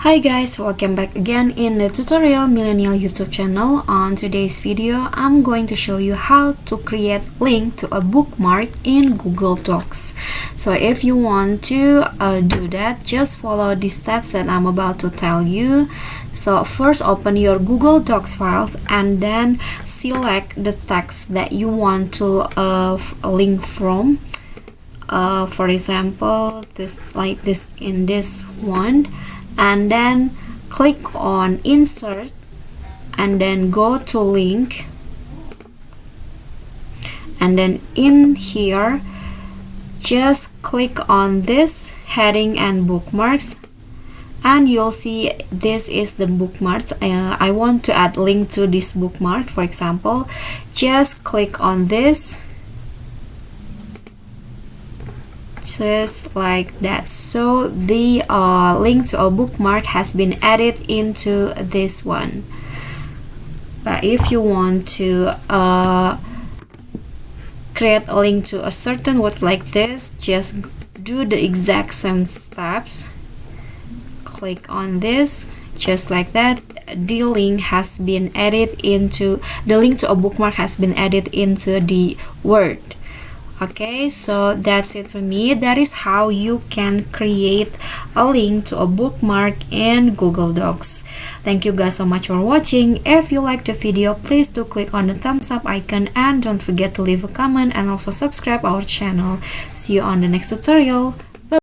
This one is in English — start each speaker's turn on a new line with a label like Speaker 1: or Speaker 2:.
Speaker 1: Hi guys, welcome back again in the tutorial millennial YouTube channel. On today's video, I'm going to show you how to create link to a bookmark in Google Docs. So if you want to do that, just follow the steps that I'm about to tell you. So first, open your Google Docs files and then select the text that you want to link from. For example, this in this one. And then click on insert and then go to link, and then in here just click on this heading and bookmarks, and you'll see this is the bookmarks. I want to add link to this bookmark. For example, just click on this just like that. So the link to a bookmark has been added into this one. But if you want to create a link to a certain word like this, just do the exact same steps. Click on this just like that. The link has been added into the link to a bookmark has been added into the word. Okay, so that's it for me. That is how you can create a link to a bookmark in Google Docs. Thank you guys so much for watching. If you liked the video, please do click on the thumbs up icon and don't forget to leave a comment and also subscribe our channel. See you on the next tutorial.